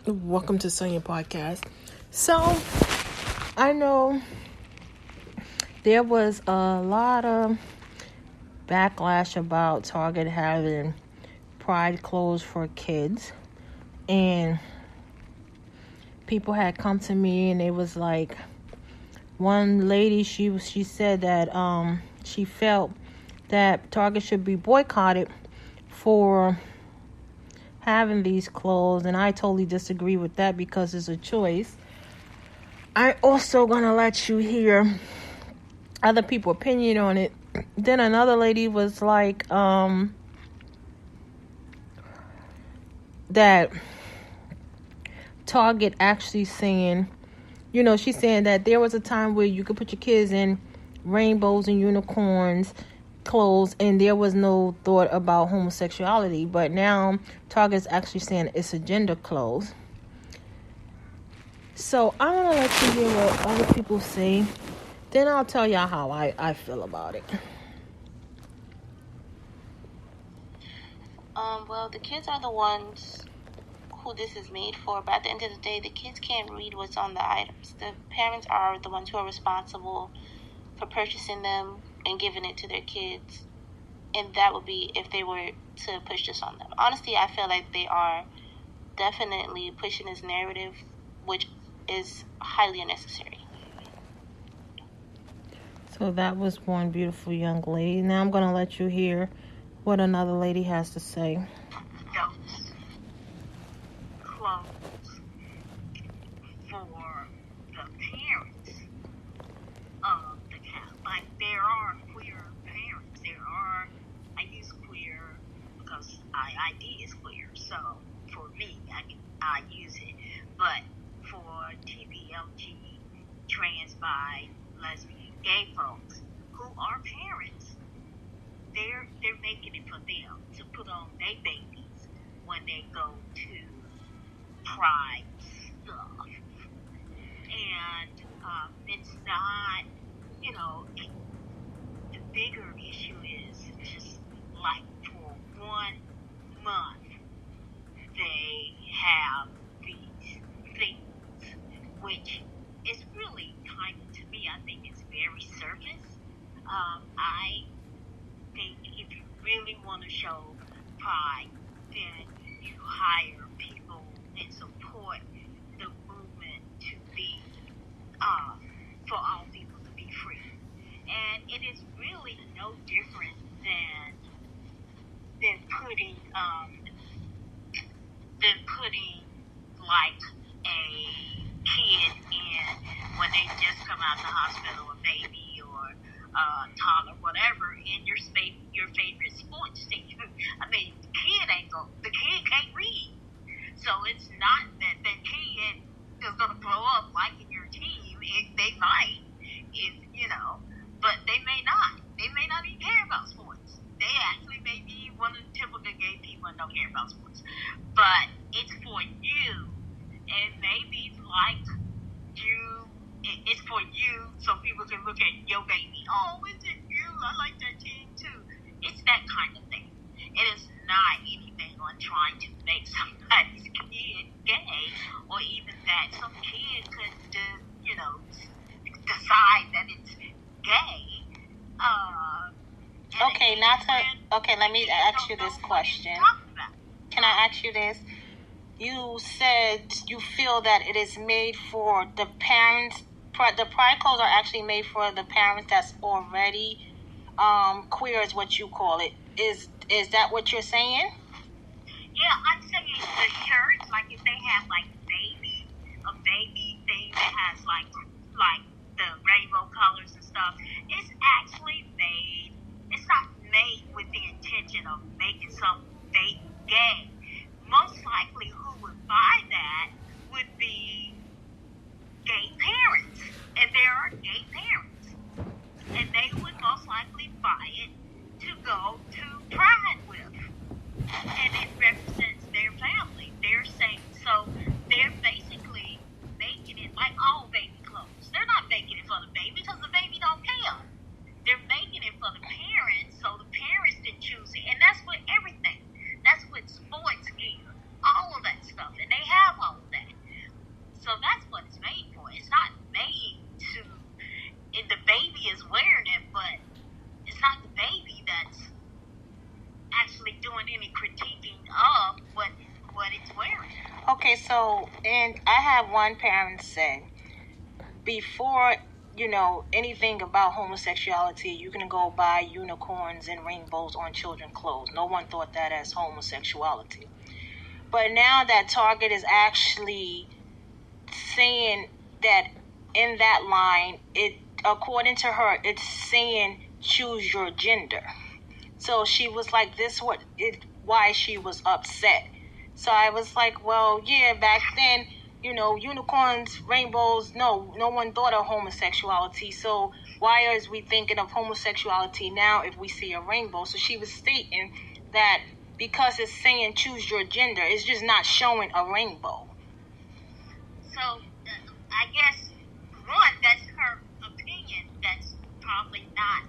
Welcome to Sonia Podcast. So, I know there was a lot of backlash about Target having Pride clothes for kids, and people had come to me and it was like, one lady, she said that she felt that Target should be boycotted for having these clothes, and I totally disagree with that because it's a choice. I also gonna let you hear other people's opinion on it. Then another lady was like, that Target actually saying, she's saying that there was a time where you could put your kids in rainbows and unicorns clothes and there was no thought about homosexuality, but now Target's actually saying it's a gender clothes. So I'm gonna let you hear what other people say, then I'll tell y'all how I feel about it. Well, the kids are the ones who this is made for, but at the end of the day, the kids can't read what's on the items. The parents are the ones who are responsible for purchasing them and giving it to their kids, and that would be if they were to push this on them. Honestly, I feel like they are definitely pushing this narrative, which is highly unnecessary. So that was one beautiful young lady. Now I'm going to let you hear what another lady has to say. Those clothes for the parents of the child. Like, there are queer parents. I use queer because ID is queer. So for me, I use it. But for TBLG, trans, bi, lesbian, gay folks who are parents, they're making it for them to put on their babies when they go to Pride stuff. And it's not, the bigger issue is just like for 1 month they have these things, which is really kind of, to me, I think it's very surface. I think if you really want to show pride, then you hire people and support the movement to be, for all people to be free. And it is really no different than putting like a kid in when they just come out of the hospital, a baby or toddler, whatever, in your favorite sports team. I mean, the kid can't read, so it's not that the kid is gonna grow up liking your team. They might, but they may not. They may not even care about sports. They actually may be one of the typical gay people and don't care about sports. But it's for you, and maybe it's for you, so people can look at your baby. Oh, is it you? I like that team too. It's that kind of thing. It is not anything on trying to make somebody's kid gay, or even that some kid could, decide that it's gay. Okay, let me ask you this question. Can I ask you this? You said you feel that it is made for the parents. The pride clothes are actually made for the parents that's already queer, is what you call it. Is that what you're saying? Yeah, I'm saying the shirts, like if they have like a baby thing that has like the rainbow colors and stuff, it's actually made. It's not made with the intention of making some baby gay. Most likely, who would buy that would be gay parents, and there are gay parents, and they would most likely buy it to go to Pride with, and it represents their family. They're saying, so they're basically making it like all baby clothes. They're not making it for the baby because the baby don't care. They're making it for the parents, so the parents can choose it, and that's with everything. That's with sports gear, all of that stuff, and they have all of that. Okay, so, and I have one parent say, before, anything about homosexuality, you can go buy unicorns and rainbows on children's clothes. No one thought that as homosexuality. But now that Target is actually saying that in that line, according to her, it's saying choose your gender. So she was like, why she was upset. So I was like, well, yeah, back then, unicorns, rainbows, no one thought of homosexuality. So why is we thinking of homosexuality now if we see a rainbow? So she was stating that because it's saying choose your gender, it's just not showing a rainbow. So, I guess, one, that's her opinion. That's probably not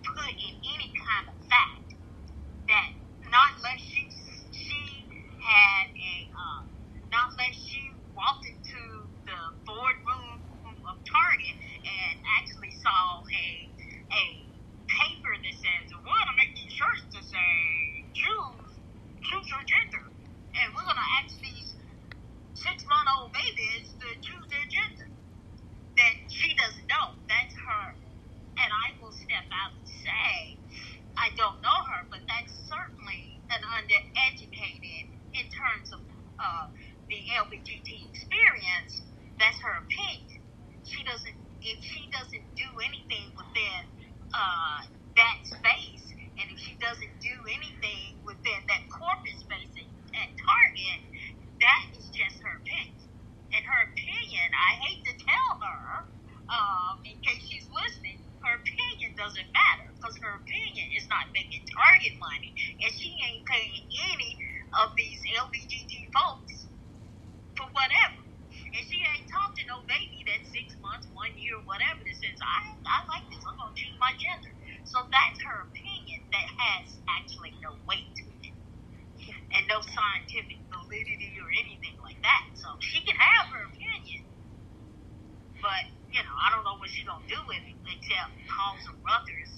put in any kind of fact. That not unless she had not unless she walked into the boardroom of Target and actually saw a paper that says, we're going to make these shirts to say, choose your gender. And we're going to ask these 6-month-old babies to choose their gender. That she doesn't know. That's her. And I will step out and say, I don't know her, but that's certainly an undereducated in terms of the LGBT experience. That's her opinion. If she doesn't do anything within that space, and if she doesn't do anything within that corporate space at Target, that is just her opinion. And her opinion, I hate to tell her, in case she's listening, her opinion doesn't matter because her opinion is not making Target money, and she ain't paying any of these LGBT folks for whatever. And she ain't talked to no baby that's 6 months, 1 year, whatever that says, I like this, I'm going to choose my gender. So that's her opinion that has actually no weight to it and no scientific validity or anything like that. So she can have her opinion, but, I don't know what she's going to do with it except cause some ruckus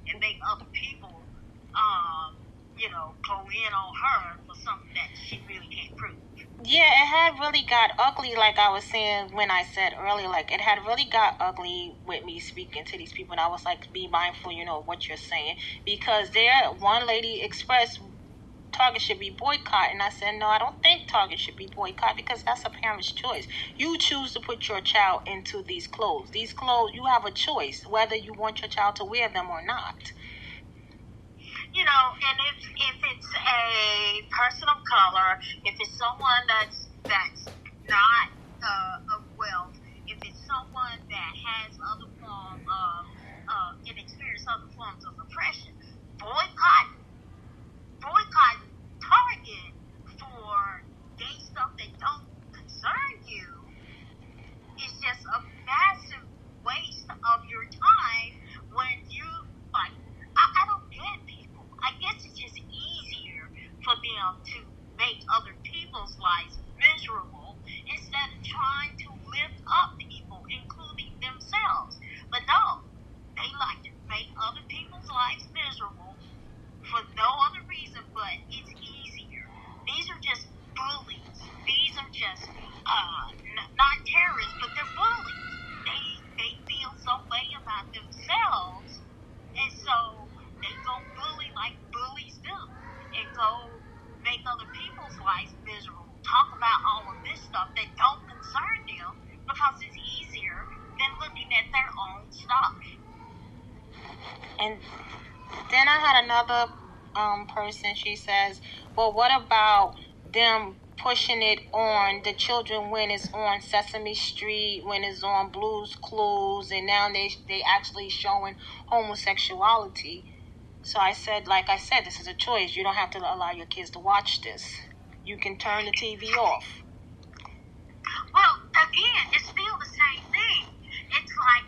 and make other people, go in on her for something that she really can't prove. Yeah, it had really got ugly, like I was saying when I said earlier, like it had really got ugly with me speaking to these people, and I was like, be mindful, what you're saying, because one lady expressed Target should be boycotted, and I said, no, I don't think Target should be boycotted because that's a parent's choice. You choose to put your child into these clothes. These clothes, you have a choice whether you want your child to wear them or not. And if it's a person of color, if it's someone that's not of wealth, if it's someone that has other form of and experience other forms of oppression, boycott Target for gay stuff that don't concern you is just a massive waste of your time when you I don't get people. I guess it's just easier for them to make other people's lives miserable instead of trying to lift up people, including themselves. But no, they like to make other people's lives miserable for no other reason but it's easier. These are just bullies. These are just not terrorists, but they're bullies. They feel some way about themselves, and so they go bully like bullies do, and go make other people's lives miserable. Talk about all of this stuff that don't concern them because it's easier than looking at their own stuff. And then I had another person, she says, well, what about them pushing it on the children when it's on Sesame Street, when it's on Blue's Clues, and now they actually showing homosexuality. So I said, like I said, this is a choice. You don't have to allow your kids to watch this. You can turn the TV off. Well, again, it's still the same thing. It's like,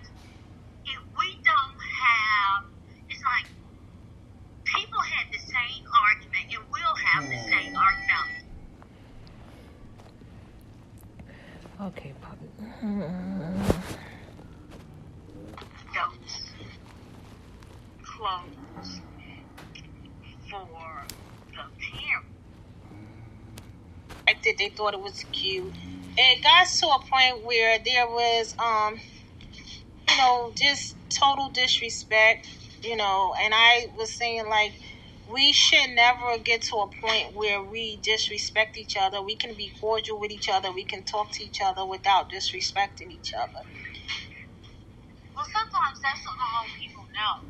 if we don't have, it's like, people had the same argument and will have the same argument. Okay, Poppy. Those clothes for the parent. liked it. They thought it was cute. It got to a point where there was, just total disrespect, and I was saying, like, we should never get to a point where we disrespect each other. We can be cordial with each other. We can talk to each other without disrespecting each other. Well, sometimes that's all people know.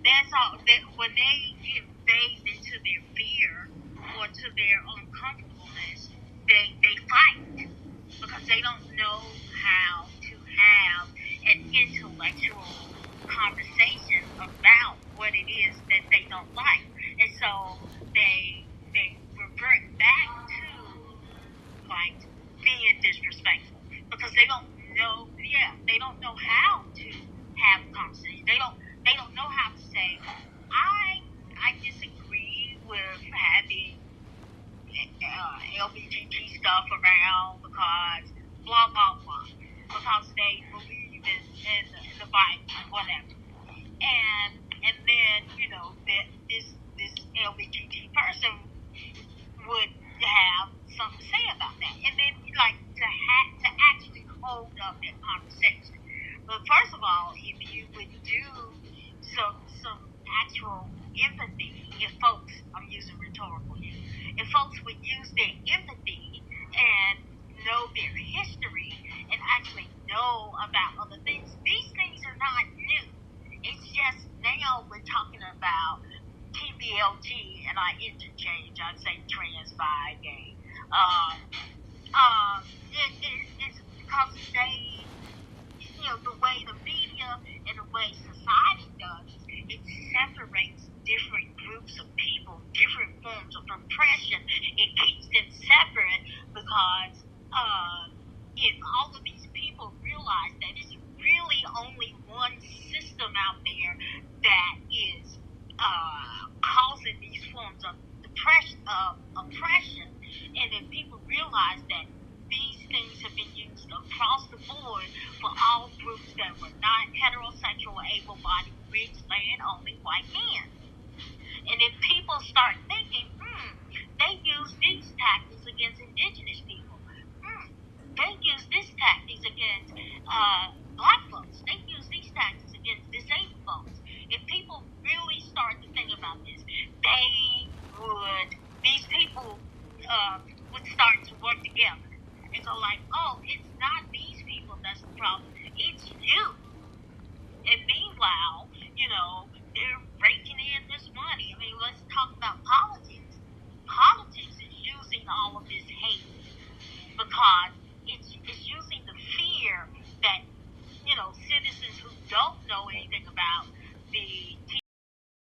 That's all. When they invade into their fear or to their uncomfortableness, they fight because they don't know how to have an intellectual conversation about what it is that they don't like, and so they revert back to like being disrespectful because they don't know. Yeah, they don't know how to have a conversation. They don't know how to say, I disagree with having LGBT stuff around because blah blah blah, because they believe in the Bible, whatever. And then that this LGBT person would have something to say about that, and then like to actually hold up that conversation. But first of all, if you would do some actual empathy, if folks, I'm using rhetorical here, if folks would use their empathy and know their history and actually know about other things, these things are not new. It's just now we're talking about TBLT, and I interchange. I'd say trans, bi, gay. It's because they, the way the media and the way society does, it separates different groups of people, different forms of oppression. It keeps them separate because if all of these people realize that it's really only one system out there that is causing these forms of oppression, and if people realize that these things have been used across the board for all groups that were not heterosexual, able-bodied, rich, land-owning white men. And if people start thinking, they use these tactics against indigenous people. They use these tactics against black folks. They use these tactics against disabled folks. If people really start to think about this, these people would start to work together and go like, oh, it's not these people that's the problem, it's you. And meanwhile, they're raking in this money. I mean, let's talk about politics. Politics is using all of this hate because